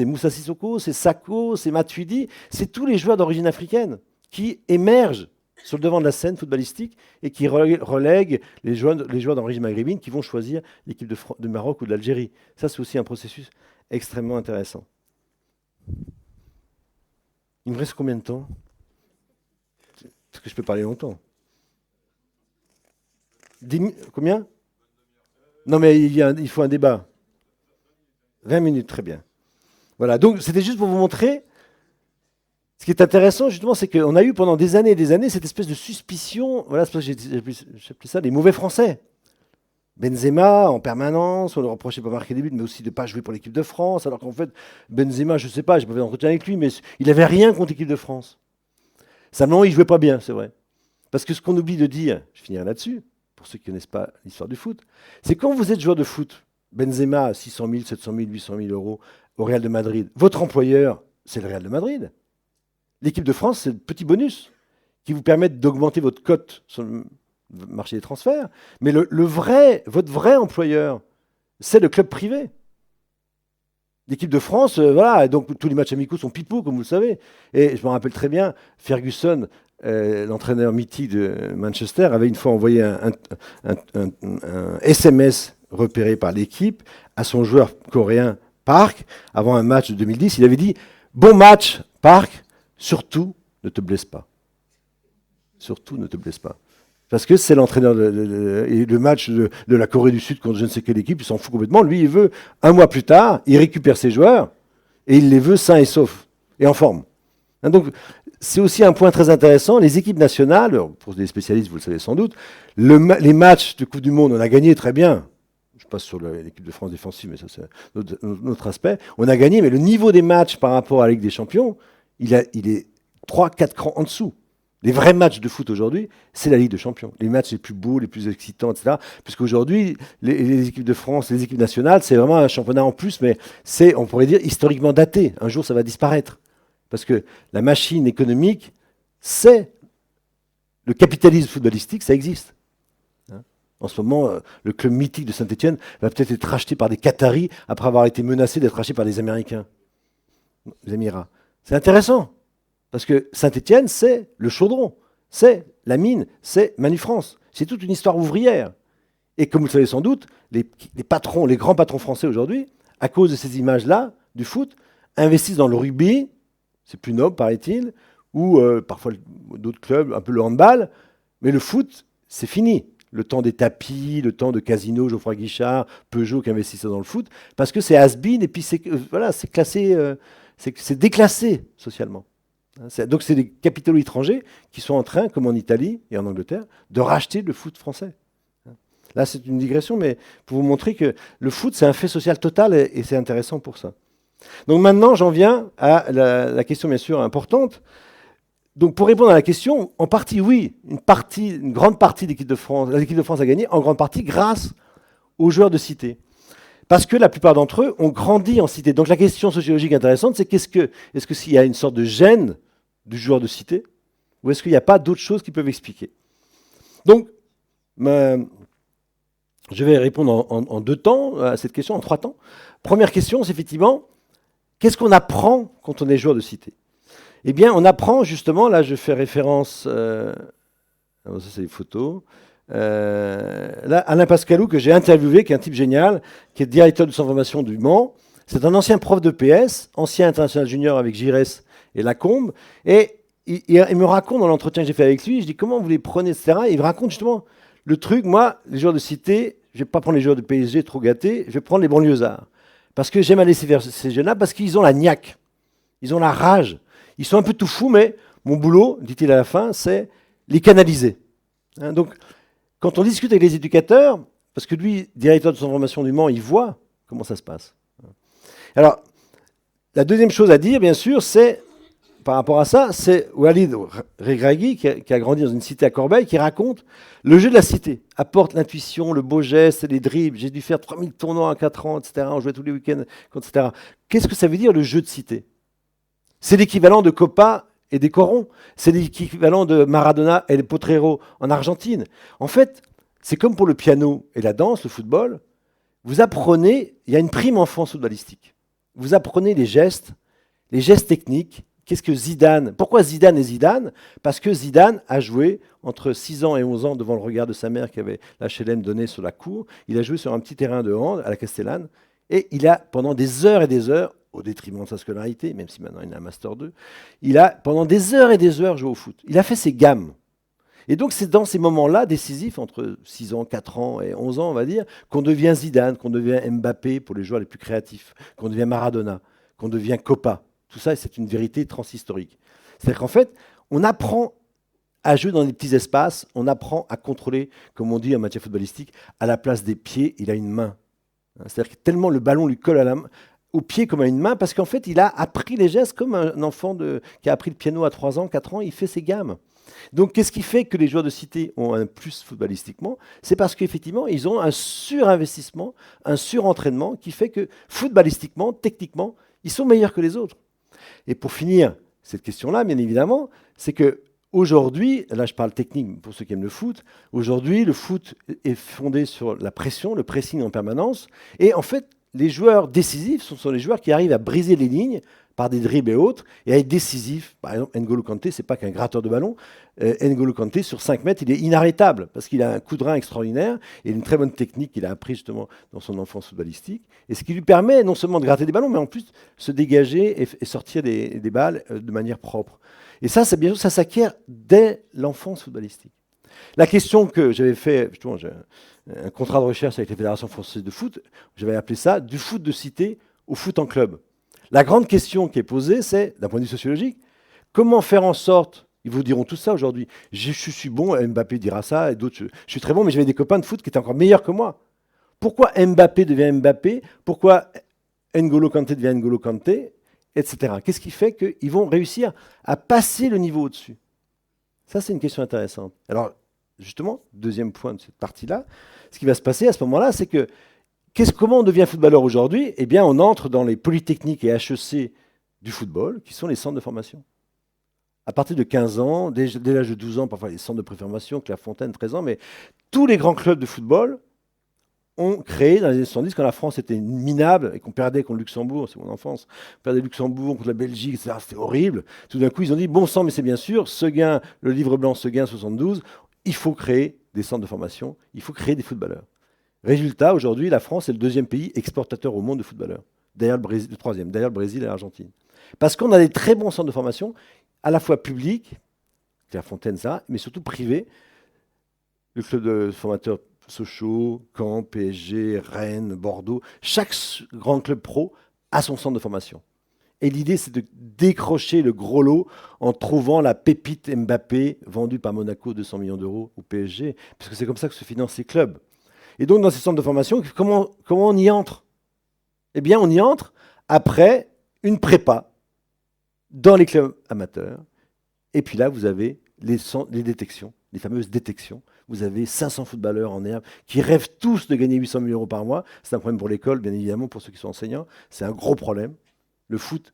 Moussa Sissoko, c'est Sakho, c'est Matuidi, c'est tous les joueurs d'origine africaine qui émergent sur le devant de la scène footballistique et qui relèguent les joueurs d'origine maghrébine qui vont choisir l'équipe de Maroc ou de l'Algérie. Ça, c'est aussi un processus extrêmement intéressant. Il me reste combien de temps? Parce que je peux parler longtemps. Combien? Non, mais il faut un débat. 20 minutes, très bien. Voilà, donc c'était juste pour vous montrer. Ce qui est intéressant, justement, c'est qu'on a eu pendant des années et des années cette espèce de suspicion. Voilà, c'est pour ça que j'ai appelé ça les mauvais Français. Benzema, en permanence, on le reprochait de pas marquer des buts, mais aussi de ne pas jouer pour l'équipe de France, alors qu'en fait, Benzema, je ne sais pas, je n'ai pas fait d'entretien avec lui, mais il n'avait rien contre l'équipe de France. Simplement, il ne jouait pas bien, c'est vrai. Parce que ce qu'on oublie de dire, je finirai là-dessus, pour ceux qui ne connaissent pas l'histoire du foot, c'est quand vous êtes joueur de foot, Benzema, 600 000, 700 000, 800 000 euros au Real de Madrid, votre employeur, c'est le Real de Madrid. L'équipe de France, c'est le petit bonus qui vous permet d'augmenter votre cote sur le marché des transferts. Mais votre vrai employeur, c'est le club privé. L'équipe de France, voilà, donc tous les matchs amicaux sont pipeaux, comme vous le savez. Et je me rappelle très bien, Ferguson, l'entraîneur mythique de Manchester, avait une fois envoyé un SMS repéré par l'équipe à son joueur coréen Park, avant un match de 2010. Il avait dit « Bon match, Park, surtout ne te blesse pas. Surtout ne te blesse pas. » Parce que c'est l'entraîneur et le match de la Corée du Sud contre je ne sais quelle équipe, il s'en fout complètement. Lui, il veut, un mois plus tard, il récupère ses joueurs et il les veut sains et saufs et en forme. Hein, donc, c'est aussi un point très intéressant. Les équipes nationales, pour des spécialistes, vous le savez sans doute, les matchs de Coupe du Monde, on a gagné très bien. Je passe sur l'équipe de France défensive, mais ça, c'est notre aspect. On a gagné, mais le niveau des matchs par rapport à la Ligue des Champions, il est 3-4 crans en dessous. Les vrais matchs de foot aujourd'hui, c'est la Ligue des Champions. Les matchs les plus beaux, les plus excitants, etc. Puisqu'aujourd'hui, les équipes de France, les équipes nationales, c'est vraiment un championnat en plus, mais c'est, on pourrait dire, historiquement daté. Un jour, ça va disparaître. Parce que la machine économique, c'est le capitalisme footballistique, ça existe. En ce moment, le club mythique de Saint-Etienne va peut-être être racheté par des Qataris après avoir été menacé d'être racheté par des Américains, les Émirats. C'est intéressant. Parce que Saint-Etienne, c'est le chaudron, c'est la mine, c'est Manufrance. C'est toute une histoire ouvrière. Et comme vous le savez sans doute, les patrons, les grands patrons français aujourd'hui, à cause de ces images-là du foot, investissent dans le rugby, c'est plus noble, paraît-il, ou parfois d'autres clubs, un peu le handball, mais le foot, c'est fini. Le temps des tapis, le temps de Casino, Geoffroy Guichard, Peugeot qui investissaient dans le foot, parce que c'est has-been et puis c'est classé, c'est déclassé socialement. Donc c'est des capitaux étrangers qui sont en train, comme en Italie et en Angleterre, de racheter le foot français. Là, c'est une digression, mais pour vous montrer que le foot, c'est un fait social total et c'est intéressant pour ça. Donc maintenant, j'en viens à la question, bien sûr, importante. Donc pour répondre à la question, en partie, oui, une grande partie de l'équipe de France a gagné, en grande partie grâce aux joueurs de cité. Parce que la plupart d'entre eux ont grandi en cité. Donc la question sociologique intéressante, c'est est-ce que s'il y a une sorte de gène du joueur de cité, ou est-ce qu'il n'y a pas d'autres choses qui peuvent expliquer? Donc, je vais répondre en 2 temps à cette question, en 3 temps. Première question, c'est effectivement, qu'est-ce qu'on apprend quand on est joueur de cité? Eh bien, on apprend justement, là je fais référence, ça c'est les photos, là, Alain Pascalou, que j'ai interviewé, qui est un type génial, qui est directeur de centre de formation du Mans. C'est un ancien prof de PS, ancien international junior avec Giresse et Lacombe. Et il me raconte dans l'entretien que j'ai fait avec lui, je dis comment vous les prenez, etc. Et il me raconte justement le truc, moi, les joueurs de cité, je ne vais pas prendre les joueurs de PSG trop gâtés, je vais prendre les banlieusards. Parce que j'aime aller vers ces jeunes-là, parce qu'ils ont la niaque, ils ont la rage. Ils sont un peu tout fous, mais Mon boulot, dit-il à la fin, c'est les canaliser. Hein, donc, quand on discute avec les éducateurs, parce que lui, directeur de son formation du Mans, il voit comment ça se passe. Alors, la deuxième chose à dire, bien sûr, c'est, par rapport à ça, c'est Walid Regragui, qui a grandi dans une cité à Corbeil, qui raconte le jeu de la cité. Apporte l'intuition, le beau geste, les dribbles. J'ai dû faire 3000 tournois en 4 ans, etc. On jouait tous les week-ends, etc. Qu'est-ce que ça veut dire, le jeu de cité? C'est l'équivalent de Copa et des Corons. C'est l'équivalent de Maradona et les Potrero en Argentine. En fait, c'est comme pour le piano et la danse, le football. Vous apprenez, il y a une prime enfance footballistique. Vous apprenez les gestes techniques. Qu'est-ce que Zidane? Pourquoi Zidane est Zidane? Parce que Zidane a joué entre 6 ans et 11 ans devant le regard de sa mère qui avait l'HLM donné sur la cour. Il a joué sur un petit terrain de hand à la Castellane. Et il a, pendant des heures et des heures, au détriment de sa scolarité, même si maintenant il a un Master 2, il a, pendant des heures et des heures, joué au foot. Il a fait ses gammes. Et donc, c'est dans ces moments-là, décisifs, entre 6 ans, 4 ans et 11 ans, on va dire, qu'on devient Zidane, qu'on devient Mbappé pour les joueurs les plus créatifs, qu'on devient Maradona, qu'on devient Copa. Tout ça, c'est une vérité transhistorique. C'est-à-dire qu'en fait, on apprend à jouer dans des petits espaces, on apprend à contrôler, comme on dit en matière footballistique, à la place des pieds, il a une main. C'est-à-dire que tellement le ballon lui colle au pied comme à une main, parce qu'en fait, il a appris les gestes comme un enfant qui a appris le piano à 3 ans, 4 ans, il fait ses gammes. Donc, qu'est-ce qui fait que les joueurs de cité ont un plus footballistiquement? C'est parce qu'effectivement, ils ont un surinvestissement, un surentraînement qui fait que footballistiquement, techniquement, ils sont meilleurs que les autres. Et pour finir cette question-là, bien évidemment, c'est que aujourd'hui, là je parle technique pour ceux qui aiment le foot, aujourd'hui le foot est fondé sur la pression, le pressing en permanence, et en fait, les joueurs décisifs sont les joueurs qui arrivent à briser les lignes par des dribbles et autres, et à être décisifs. Par exemple, N'Golo Kanté, c'est pas qu'un gratteur de ballon. N'Golo Kanté, sur 5 mètres, il est inarrêtable, parce qu'il a un coup de rein extraordinaire, et une très bonne technique qu'il a appris justement dans son enfance footballistique, et ce qui lui permet non seulement de gratter des ballons, mais en plus de se dégager et sortir des balles de manière propre. Et ça, bien sûr, ça s'acquiert dès l'enfance footballistique. La question que j'avais fait, justement, j'ai un contrat de recherche avec la Fédération française de foot, j'avais appelé ça « Du foot de cité au foot en club ». La grande question qui est posée, c'est, d'un point de vue sociologique, comment faire en sorte, ils vous diront tout ça aujourd'hui, je suis bon, Mbappé dira ça, et d'autres, je suis très bon, mais j'avais des copains de foot qui étaient encore meilleurs que moi. Pourquoi Mbappé devient Mbappé? Pourquoi N'Golo Kanté devient N'Golo Kanté? Etc. Qu'est-ce qui fait qu'ils vont réussir à passer le niveau au-dessus? Ça, c'est une question intéressante. Alors, justement, deuxième point de cette partie-là, ce qui va se passer à ce moment-là, c'est que comment on devient footballeur aujourd'hui? Eh bien, on entre dans les polytechniques et HEC du football, qui sont les centres de formation. À partir de 15 ans, dès l'âge de 12 ans, parfois les centres de préformation, Clairefontaine, 13 ans, mais tous les grands clubs de football ont créé dans les années 70, quand la France était minable et qu'on perdait contre Luxembourg, c'est mon enfance, on perdait Luxembourg contre la Belgique, etc. C'était horrible. Tout d'un coup, ils ont dit, bon sang, mais c'est bien sûr, Seguin, le livre blanc Seguin 72, il faut créer des centres de formation, il faut créer des footballeurs. Résultat, aujourd'hui, la France est le deuxième pays exportateur au monde de footballeurs. Derrière le troisième, derrière le Brésil et l'Argentine. Parce qu'on a des très bons centres de formation, à la fois publics, Clairefontaine, ça, mais surtout privés. Le club de formateurs Sochaux, Caen, PSG, Rennes, Bordeaux, chaque grand club pro a son centre de formation. Et l'idée, c'est de décrocher le gros lot en trouvant la pépite Mbappé vendue par Monaco 200 millions d'euros au PSG, parce que c'est comme ça que se financent ces clubs. Et donc, dans ces centres de formation, comment on y entre? Eh bien, on y entre après une prépa dans les clubs amateurs. Et puis là, vous avez les détections, les fameuses détections. Vous avez 500 footballeurs en herbe qui rêvent tous de gagner 800 000 euros par mois. C'est un problème pour l'école, bien évidemment, pour ceux qui sont enseignants. C'est un gros problème. Le foot,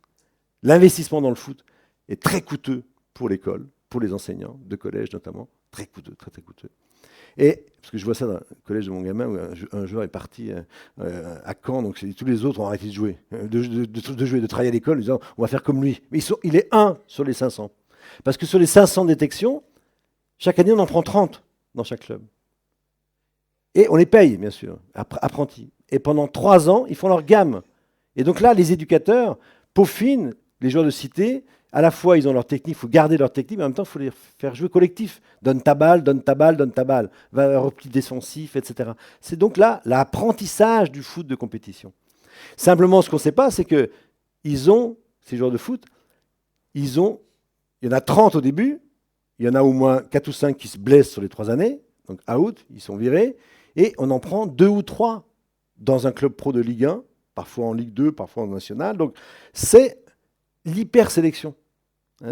l'investissement dans le foot est très coûteux pour l'école, pour les enseignants, de collège notamment. Très coûteux, très très coûteux. Et, parce que je vois ça dans le collège de mon gamin, où un joueur est parti à Caen, donc tous les autres ont arrêté de jouer, de jouer, de travailler à l'école, en disant on va faire comme lui. Mais il est 1 sur les 500. Parce que sur les 500 détections, chaque année on en prend 30 dans chaque club. Et on les paye, bien sûr, apprentis. Et pendant 3 ans, ils font leur gamme. Et donc là, les éducateurs peaufinent les joueurs de cité. À la fois, ils ont leur technique, il faut garder leur technique, mais en même temps, il faut les faire jouer collectif. Donne ta balle, donne ta balle, donne ta balle. Va repli défensif, etc. C'est donc là l'apprentissage du foot de compétition. Simplement, ce qu'on ne sait pas, c'est que ces joueurs de foot, ils ont Il y en a 30 au début, il y en a au moins 4 ou 5 qui se blessent sur les 3 années, donc out, ils sont virés, et on en prend 2 ou 3 dans un club pro de Ligue 1, parfois en Ligue 2, parfois en National. Donc c'est l'hyper-sélection.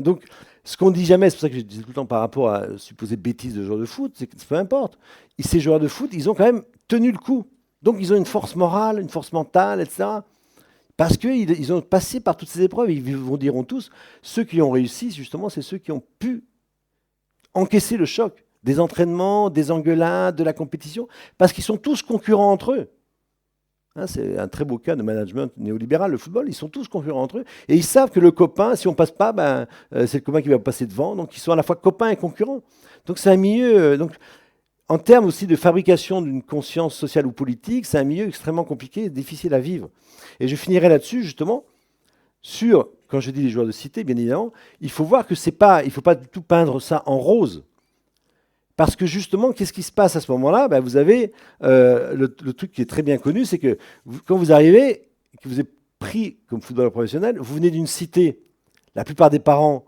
Donc ce qu'on ne dit jamais, c'est pour ça que je disais tout le temps par rapport à supposer bêtises de joueurs de foot, c'est que peu importe. Ces joueurs de foot, ils ont quand même tenu le coup. Donc ils ont une force morale, une force mentale, etc. Parce qu'ils ont passé par toutes ces épreuves. Ils vous diront tous, ceux qui ont réussi, justement, c'est ceux qui ont pu encaisser le choc des entraînements, des engueulades, de la compétition, parce qu'ils sont tous concurrents entre eux. C'est un très beau cas de management néolibéral, le football. Ils sont tous concurrents entre eux. Et ils savent que le copain, si on ne passe pas, c'est le copain qui va passer devant. Donc ils sont à la fois copains et concurrents. Donc c'est un milieu... en termes aussi de fabrication d'une conscience sociale ou politique, c'est un milieu extrêmement compliqué et difficile à vivre. Et je finirai là-dessus, justement, sur, quand je dis les joueurs de cité, bien évidemment, il faut voir que il ne faut pas du tout peindre ça en rose. Parce que justement, qu'est-ce qui se passe à ce moment-là? Vous avez le truc qui est très bien connu, c'est que quand vous arrivez, que vous êtes pris comme footballeur professionnel, vous venez d'une cité. La plupart des parents,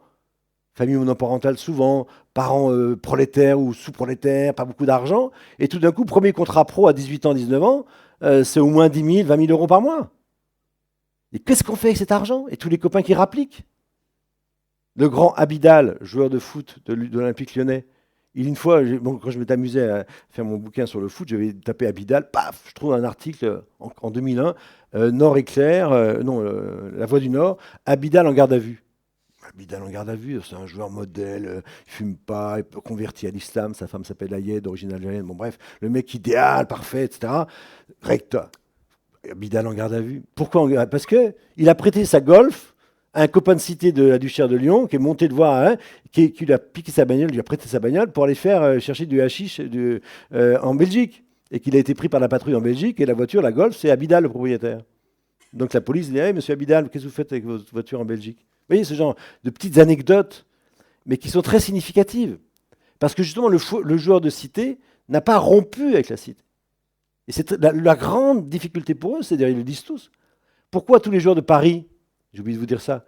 famille monoparentale souvent, parents prolétaires ou sous-prolétaires, pas beaucoup d'argent, et tout d'un coup, premier contrat pro à 18 ans, 19 ans, c'est au moins 10 000, 20 000 euros par mois. Et qu'est-ce qu'on fait avec cet argent? Et tous les copains qui rappliquent. Le grand Abidal, joueur de foot de l'Olympique Lyonnais, une fois, quand je m'étais amusé à faire mon bouquin sur le foot, j'avais tapé Abidal, paf, je trouve un article en 2001, Nord éclair, La Voix du Nord, Abidal en garde à vue. Abidal en garde à vue, c'est un joueur modèle, il fume pas, il est converti à l'islam, sa femme s'appelle Ayed, d'origine algérienne, bon bref, le mec idéal, parfait, etc. Recta. Abidal en garde à vue. Pourquoi? Parce qu'il a prêté sa Golf à un copain de cité de la Duchère de Lyon qui est monté le voir, qui lui a piqué sa bagnole, lui a prêté sa bagnole pour aller faire chercher du hashish en Belgique. Et qu'il a été pris par la patrouille en Belgique et la voiture, la Golf, c'est Abidal le propriétaire. Donc la police dit: hey, monsieur Abidal, qu'est-ce que vous faites avec votre voiture en Belgique? Vous voyez ce genre de petites anecdotes, mais qui sont très significatives. Parce que justement, le joueur de cité n'a pas rompu avec la cité. Et c'est la grande difficulté pour eux, c'est-à-dire, ils le disent tous. Pourquoi tous les joueurs de Paris, j'ai oublié de vous dire ça,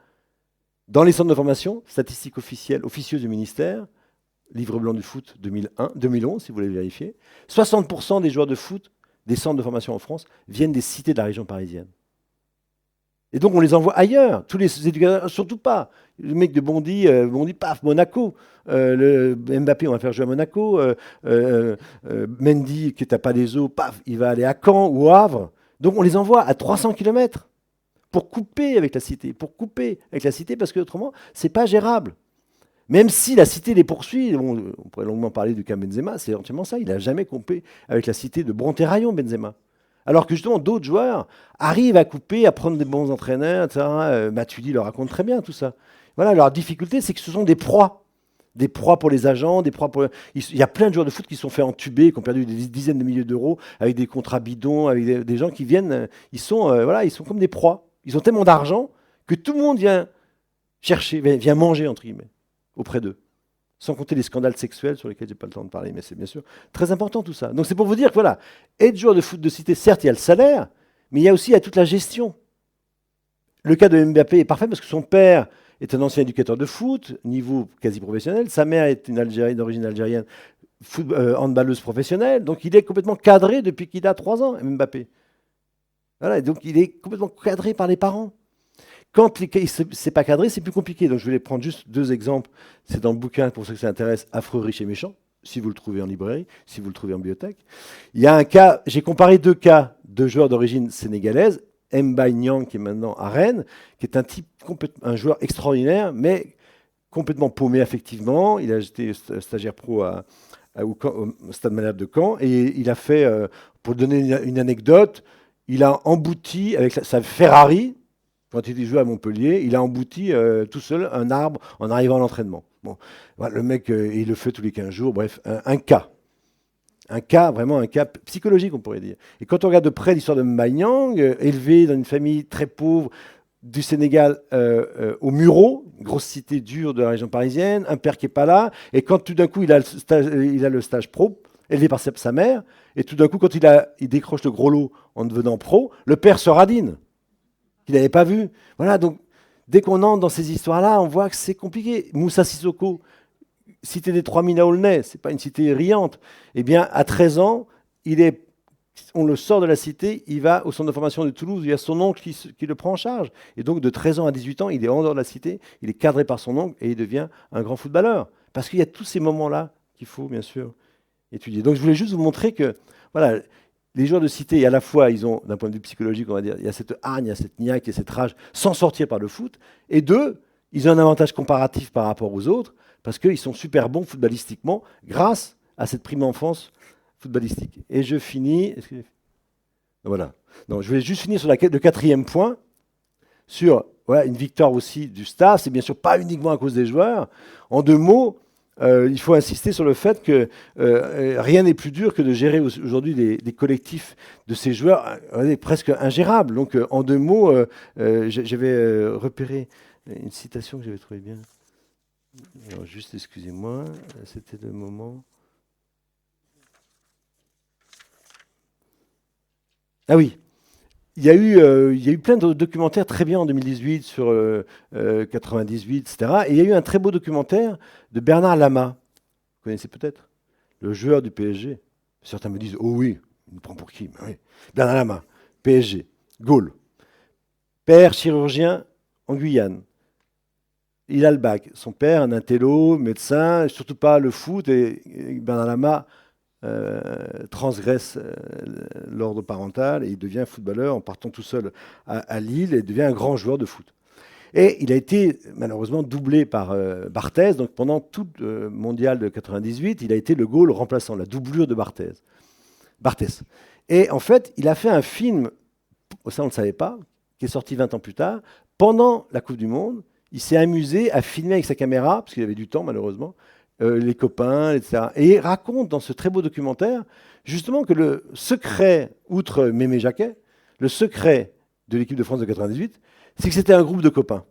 dans les centres de formation, statistiques officielles, officieuses du ministère, livre blanc du foot 2011, si vous voulez vérifier, 60% des joueurs de foot des centres de formation en France viennent des cités de la région parisienne. Et donc on les envoie ailleurs, tous les éducateurs, surtout pas. Le mec de Bondy, paf, Monaco. Mbappé, on va faire jouer à Monaco. Mendy, qui est à Palaiseau, paf, il va aller à Caen ou au Havre. Donc on les envoie à 300 km pour couper avec la cité, parce qu'autrement, c'est pas gérable. Même si la cité les poursuit, on pourrait longuement parler du cas Benzema, c'est entièrement ça, il n'a jamais coupé avec la cité de Bronterraillon, Benzema. Alors que justement, d'autres joueurs arrivent à couper, à prendre des bons entraîneurs, etc. Matuidi le raconte très bien, tout ça. Voilà, leur difficulté, c'est que ce sont des proies. Des proies pour les agents, des proies pour... Il y a plein de joueurs de foot qui se sont fait entuber, qui ont perdu des dizaines de milliers d'euros avec des contrats bidons, avec des gens qui viennent... Ils sont comme des proies. Ils ont tellement d'argent que tout le monde vient chercher, vient manger, entre guillemets, auprès d'eux. Sans compter les scandales sexuels sur lesquels je n'ai pas le temps de parler, mais c'est bien sûr très important tout ça. Donc c'est pour vous dire que voilà, être joueur de foot de cité, certes, il y a le salaire, mais il y a aussi toute la gestion. Le cas de Mbappé est parfait parce que son père est un ancien éducateur de foot, niveau quasi professionnel. Sa mère est une Algérienne, d'origine algérienne, handballeuse professionnelle. Donc il est complètement cadré depuis qu'il a 3 ans, Mbappé. Voilà, donc il est complètement cadré par les parents. Quand c'est pas cadré, c'est plus compliqué. Donc je vais prendre juste 2 exemples. C'est dans le bouquin, pour ceux que ça intéresse, Affreux, riche et méchant, si vous le trouvez en librairie, si vous le trouvez en bibliothèque. Il y a un cas, j'ai comparé 2 cas de joueurs d'origine sénégalaise. Mbaye Niang, qui est maintenant à Rennes, qui est un joueur extraordinaire, mais complètement paumé affectivement. Il a été stagiaire pro au Stade Malherbe de Caen, et il a fait, pour donner une anecdote, il a embouti avec sa Ferrari, quand il jouait à Montpellier, il a embouti tout seul un arbre en arrivant à l'entraînement. Bon, voilà, le mec, il le fait tous les 15 jours, bref, un cas. Vraiment un cas psychologique, on pourrait dire. Et quand on regarde de près l'histoire de Mbaye Niang, élevé dans une famille très pauvre du Sénégal au Mureau, une grosse cité dure de la région parisienne, un père qui n'est pas là, et quand tout d'un coup il a le stage pro, élevé par sa mère, et tout d'un coup quand il décroche le gros lot en devenant pro, le père se radine, qu'il n'avait pas vu. Voilà, donc dès qu'on entre dans ces histoires-là, on voit que c'est compliqué. Moussa Sissoko, cité des 3000 à Aulnay, c'est pas une cité riante. Eh bien, à 13 ans, on le sort de la cité, il va au centre de formation de Toulouse, il y a son oncle qui le prend en charge. Et donc, de 13 ans à 18 ans, il est en dehors de la cité, il est cadré par son oncle et il devient un grand footballeur. Parce qu'il y a tous ces moments-là qu'il faut, bien sûr, étudier. Donc, je voulais juste vous montrer que, voilà, les joueurs de cité, à la fois, ils ont, d'un point de vue psychologique, on va dire, il y a cette hargne, il y a cette niaque, il y a cette rage, sans sortir par le foot. Et deux, ils ont un avantage comparatif par rapport aux autres, parce qu'ils sont super bons footballistiquement, grâce à cette prime enfance footballistique. Et je finis. Voilà. Non, je voulais juste finir sur le 4e point, sur voilà, une victoire aussi du staff. C'est bien sûr pas uniquement à cause des joueurs. En 2 mots, il faut insister sur le fait que rien n'est plus dur que de gérer aujourd'hui des collectifs de ces joueurs presque ingérables. Donc, en 2 mots, j'avais repéré une citation que j'avais trouvée bien. Alors, juste, excusez-moi, c'était le moment. Ah oui, il y a eu plein de documentaires très bien en 2018 sur 98, etc. Et il y a eu un très beau documentaire de Bernard Lama. Vous connaissez peut-être? Le joueur du PSG. Certains me disent, oh oui, il nous prend pour qui? Oui. Bernard Lama, PSG, Gaulle. Père chirurgien en Guyane. Il a le bac. Son père, un intello, médecin, surtout pas le foot. Et Bernard Lama transgresse l'ordre parental et il devient footballeur en partant tout seul à Lille et devient un grand joueur de foot. Et il a été malheureusement doublé par Barthez. Donc pendant tout le mondial de 98, il a été le goal remplaçant, la doublure de Barthez. Et en fait, il a fait un film, ça on ne le savait pas, qui est sorti 20 ans plus tard, pendant la Coupe du Monde. Il s'est amusé à filmer avec sa caméra, parce qu'il avait du temps malheureusement, les copains, etc. Et il raconte dans ce très beau documentaire, justement, que le secret, outre Mémé Jacquet, le secret de l'équipe de France de 98, c'est que c'était un groupe de copains.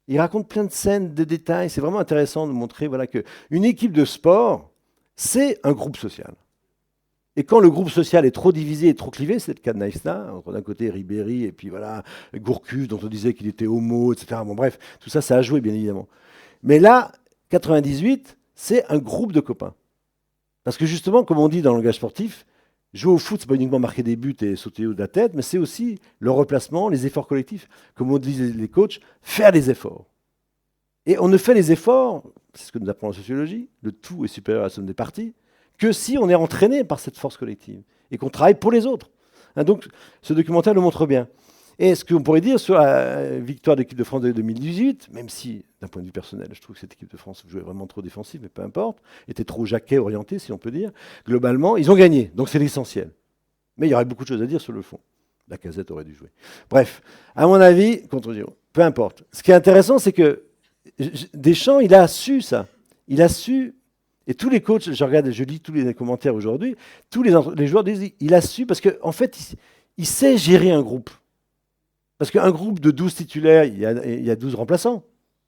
Il raconte plein de scènes, de détails. C'est vraiment intéressant de montrer voilà, qu'une équipe de sport, c'est un groupe social. Et quand le groupe social est trop divisé et trop clivé, c'est le cas de Naïsta, entre d'un côté Ribéry et puis voilà, Gourcuff, dont on disait qu'il était homo, etc. Bon, bref, tout ça, ça a joué, bien évidemment. Mais là, 98, c'est un groupe de copains. Parce que justement, comme on dit dans le langage sportif, jouer au foot, c'est pas uniquement marquer des buts et sauter haut de la tête, mais c'est aussi le replacement, les efforts collectifs. Comme on disent les coachs, faire des efforts. Et on ne fait les efforts, c'est ce que nous apprend la sociologie, le tout est supérieur à la somme des parties, que si on est entraîné par cette force collective et qu'on travaille pour les autres. Donc, ce documentaire le montre bien. Et ce qu'on pourrait dire sur la victoire de l'équipe de France de 2018, même si, d'un point de vue personnel, je trouve que cette équipe de France jouait vraiment trop défensif, mais peu importe, était trop Jacquet orienté, si on peut dire, globalement, ils ont gagné, donc c'est l'essentiel. Mais il y aurait beaucoup de choses à dire sur le fond. La Casette aurait dû jouer. Bref, à mon avis, contre Giroud, peu importe. Ce qui est intéressant, c'est que Deschamps, il a su ça. Il a su, et tous les coachs, je lis tous les commentaires aujourd'hui, tous les joueurs disent, il a su, parce qu'en fait, il sait gérer un groupe. Parce qu'un groupe de 12 titulaires, il y a 12 remplaçants.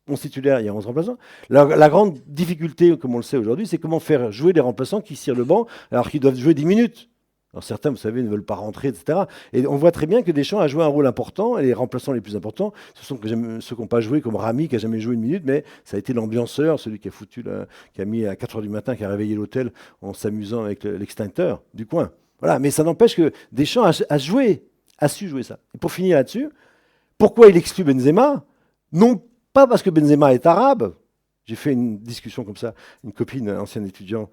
11 titulaires, il y a 11 remplaçants. La grande difficulté, comme on le sait aujourd'hui, c'est comment faire jouer les remplaçants qui cirent le banc alors qu'ils doivent jouer 10 minutes. Alors certains, vous savez, ne veulent pas rentrer, etc. Et on voit très bien que Deschamps a joué un rôle important, et les remplaçants les plus importants, ce sont ceux qui n'ont pas joué, comme Rami, qui n'a jamais joué une minute, mais ça a été l'ambianceur, celui qui a mis à 4h du matin, qui a réveillé l'hôtel en s'amusant avec l'extincteur du coin. Voilà, mais ça n'empêche que Deschamps a su jouer ça. Et pour finir là-dessus, pourquoi il exclut Benzema? Non pas parce que Benzema est arabe. J'ai fait une discussion comme ça. Une copine, ancienne étudiante,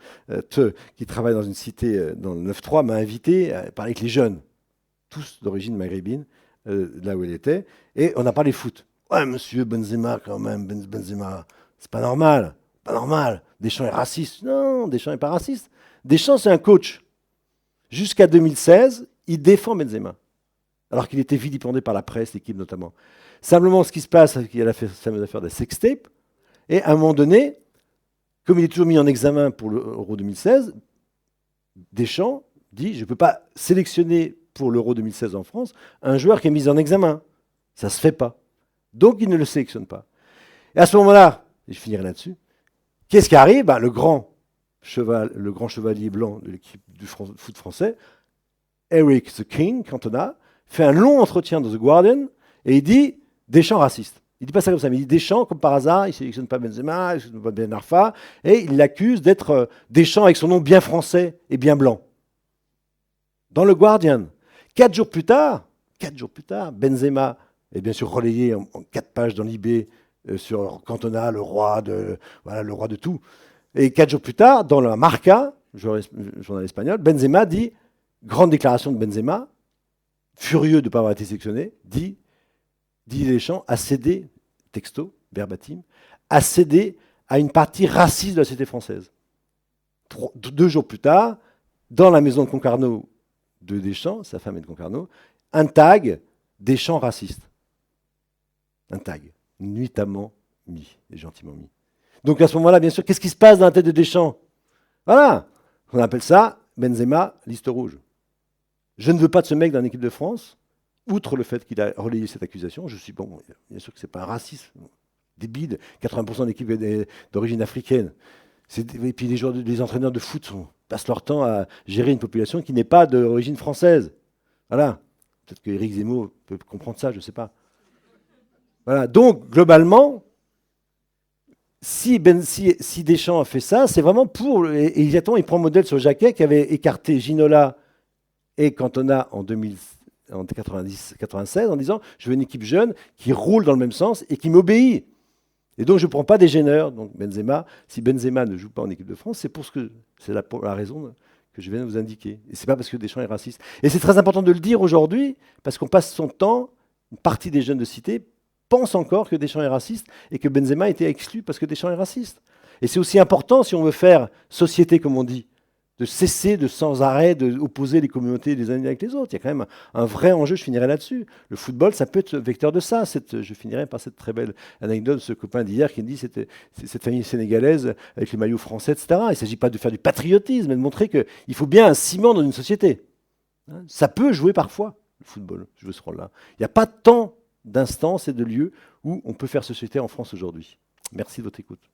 qui travaille dans une cité dans le 9-3, m'a invité à parler avec les jeunes, tous d'origine maghrébine, là où elle était, et on a parlé foot. Ouais, monsieur Benzema, quand même, Benzema, c'est pas normal. Pas normal. Deschamps est raciste. Non, Deschamps n'est pas raciste. Deschamps, c'est un coach. Jusqu'à 2016, il défend Benzema. Alors qu'il était vilipendé par la presse, l'équipe notamment. Simplement, ce qui se passe, c'est qu'il a fait cette fameuse affaire de sextape, et à un moment donné, comme il est toujours mis en examen pour l'Euro 2016, Deschamps dit, je ne peux pas sélectionner pour l'Euro 2016 en France un joueur qui est mis en examen. Ça ne se fait pas. Donc, il ne le sélectionne pas. Et à ce moment-là, et je finirai là-dessus, qu'est-ce qui arrive? Le grand chevalier blanc de l'équipe du foot français, Eric the King Cantona, fait un long entretien dans The Guardian et il dit Deschamps raciste. Il dit pas ça comme ça, mais il dit Deschamps, comme par hasard, il ne sélectionne pas Benzema, il ne sélectionne pas Ben Arfa, et il l'accuse d'être Deschamps avec son nom bien français et bien blanc. Dans le Guardian. 4 jours plus tard, Benzema est bien sûr relayé en 4 pages dans l'IB sur Cantona, le roi de tout. Et 4 jours plus tard, dans la Marca, journal espagnol, Benzema dit, grande déclaration de Benzema, furieux de ne pas avoir été sélectionné, dit Deschamps a cédé, texto, verbatim, a cédé à une partie raciste de la société française. 2 jours plus tard, dans la maison de Concarneau de Deschamps, sa femme est de Concarneau, un tag Deschamps raciste. Un tag, nuitamment mis et gentiment mis. Donc à ce moment-là, bien sûr, qu'est-ce qui se passe dans la tête de Deschamps? Voilà, on appelle ça Benzema, liste rouge. Je ne veux pas de ce mec dans l'équipe de France, outre le fait qu'il a relayé cette accusation. Je suis, bon, bien sûr que ce n'est pas un racisme débile, 80% de l'équipe est d'origine africaine. Et puis les entraîneurs de foot passent leur temps à gérer une population qui n'est pas d'origine française. Voilà. Peut-être qu'Éric Zemmour peut comprendre ça, je ne sais pas. Voilà. Donc, globalement, si Deschamps a fait ça, c'est vraiment pour... Et il prend modèle sur Jacquet qui avait écarté Ginola et Cantona en 96 en disant « Je veux une équipe jeune qui roule dans le même sens et qui m'obéit ». Et donc, je ne prends pas des gêneurs. Donc, Benzema, si Benzema ne joue pas en équipe de France, c'est la raison que je viens de vous indiquer. Et ce n'est pas parce que Deschamps est raciste. Et c'est très important de le dire aujourd'hui, parce qu'on passe son temps, une partie des jeunes de cité pense encore que Deschamps est raciste et que Benzema a été exclu parce que Deschamps est raciste. Et c'est aussi important, si on veut faire société, comme on dit, de cesser de sans arrêt d'opposer les communautés les unes avec les autres. Il y a quand même un vrai enjeu, je finirai là-dessus. Le football, ça peut être vecteur de ça. Je finirai par cette très belle anecdote de ce copain d'hier qui me dit c'était cette famille sénégalaise avec les maillots français, etc. Il ne s'agit pas de faire du patriotisme, mais de montrer qu'il faut bien un ciment dans une société. Ça peut jouer parfois, le football, je veux ce rôle-là. Il n'y a pas tant d'instances et de lieux où on peut faire société en France aujourd'hui. Merci de votre écoute.